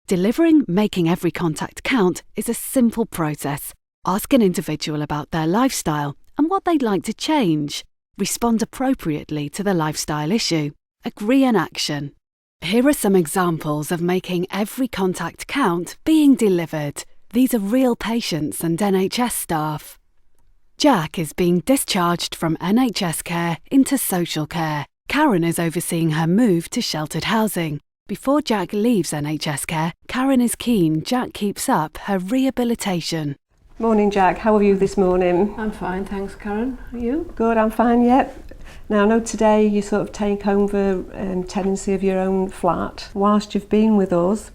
Delivering Making Every Contact Count is a simple process. Ask an individual about their lifestyle and what they'd like to change. Respond appropriately to the lifestyle issue. Agree on action. Here are some examples of making every contact count being delivered. These are real patients and NHS staff. Jack is being discharged from NHS care into social care. Karen is overseeing her move to sheltered housing. Before Jack leaves NHS care, Karen is keen Jack keeps up her rehabilitation. Morning, Jack. How are you this morning? I'm fine, thanks, Karen. Are you? Good, I'm fine, yep. Now, I know today you sort of take over tenancy of your own flat. Whilst you've been with us,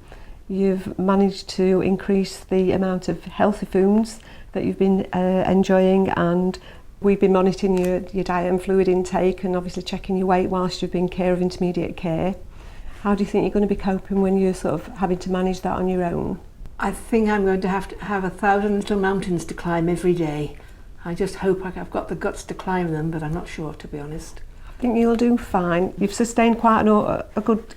you've managed to increase the amount of healthy foods that you've been enjoying, and we've been monitoring your diet and fluid intake and obviously checking your weight whilst you've been in care of intermediate care. How do you think you're going to be coping when you're sort of having to manage that on your own? I think I'm going to have 1,000 little mountains to climb every day. I just hope I've got the guts to climb them, but I'm not sure, to be honest. I think you'll do fine. You've sustained quite a good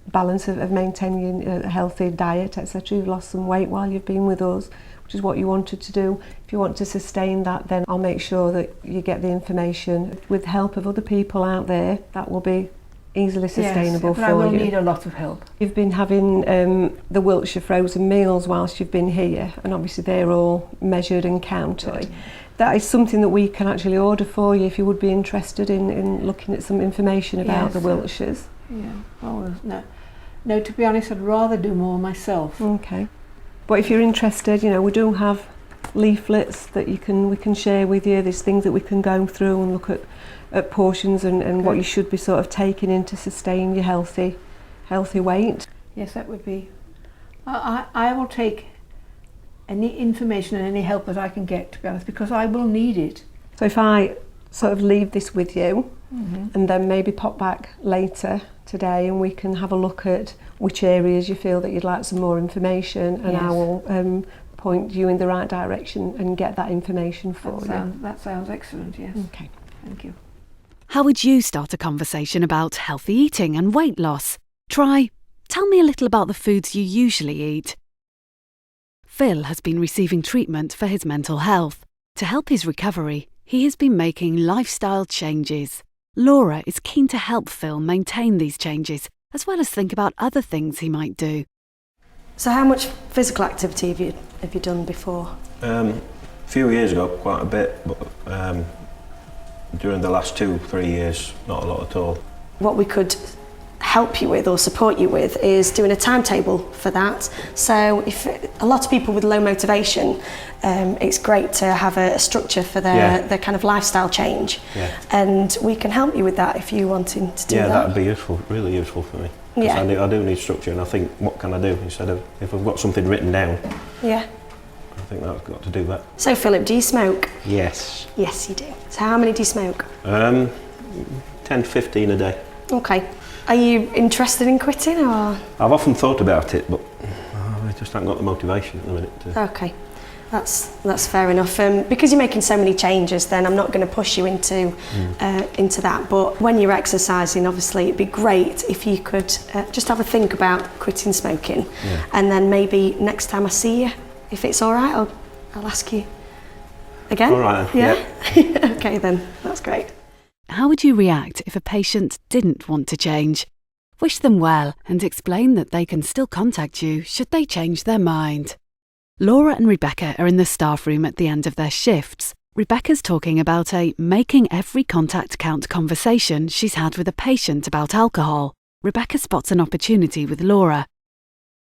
balance of maintaining a healthy diet, etc. You've lost some weight while you've been with us, which is what you wanted to do. If you want to sustain that, then I'll make sure that you get the information. With the help of other people out there, that will be easily sustainable for you. Yes, but I will need a lot of help. You've been having the Wiltshire frozen meals whilst you've been here, and obviously they're all measured and counted. Right. That is something that we can actually order for you if you would be interested in looking at some information about the Wiltshires. Yeah, well, no, to be honest, I'd rather do more myself. Okay. But if you're interested, we do have leaflets that we can share with you. There's things that we can go through and look at portions and what you should be sort of taking in to sustain your healthy weight. Yes, that would be. I will take any information and any help that I can get, to be honest, because I will need it. So if I sort of leave this with you, and then maybe pop back later today and we can have a look at which areas you feel that you'd like some more information, and I will point you in the right direction and get that information for you. That sounds excellent, yes. Okay. Thank you. How would you start a conversation about healthy eating and weight loss? Try, tell me a little about the foods you usually eat. Phil has been receiving treatment for his mental health. To help his recovery, he has been making lifestyle changes. Laura is keen to help Phil maintain these changes, as well as think about other things he might do. So how much physical activity have you done before? A few years ago, quite a bit, but during the last 2-3 years, not a lot at all. What we could help you with or support you with is doing a timetable for that. So if a lot of people with low motivation, it's great to have a structure for their kind of lifestyle change. Yeah. And we can help you with that if you're wanting to do that. Yeah, that would be useful, really useful for me. Yeah. I do need structure, and I think, what can I do instead of, if I've got something written down? Yeah. I think I've got to do that. So Philip, do you smoke? Yes. Yes, you do. So how many do you smoke? 10-15 a day. Okay. Are you interested in quitting, or? I've often thought about it, but I just haven't got the motivation at the minute. Okay, that's fair enough. Because you're making so many changes, then I'm not going to push you into that. But when you're exercising, obviously, it'd be great if you could just have a think about quitting smoking, and then maybe next time I see you, if it's all right, I'll ask you again. All right. Yeah. Okay, then that's great. How would you react if a patient didn't want to change? Wish them well and explain that they can still contact you should they change their mind. Laura and Rebecca are in the staff room at the end of their shifts. Rebecca's talking about a making every contact count conversation she's had with a patient about alcohol. Rebecca spots an opportunity with Laura.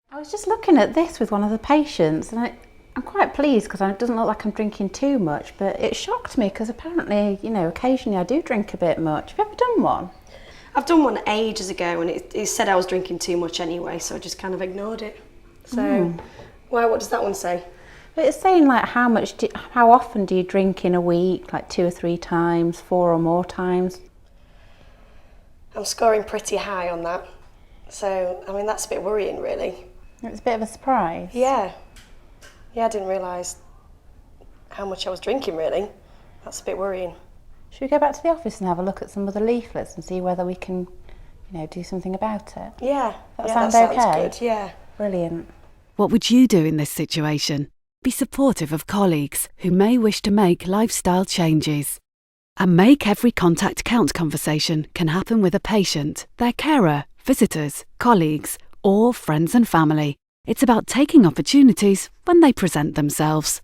I was just looking at this with one of the patients, and I'm quite pleased because it doesn't look like I'm drinking too much, but it shocked me because apparently, occasionally I do drink a bit much. Have you ever done one? I've done one ages ago, and it said I was drinking too much anyway, so I just kind of ignored it. So, what does that one say? But it's saying like how often do you drink in a week, like 2 or 3 times, 4 or more times? I'm scoring pretty high on that. So, I mean, that's a bit worrying, really. It's a bit of a surprise. Yeah, I didn't realise how much I was drinking, really. That's a bit worrying. Should we go back to the office and have a look at some of the leaflets and see whether we can, do something about it? Yeah. That sounds okay? Good, yeah. Brilliant. What would you do in this situation? Be supportive of colleagues who may wish to make lifestyle changes. A Make Every Contact Count conversation can happen with a patient, their carer, visitors, colleagues, or friends and family. It's about taking opportunities when they present themselves.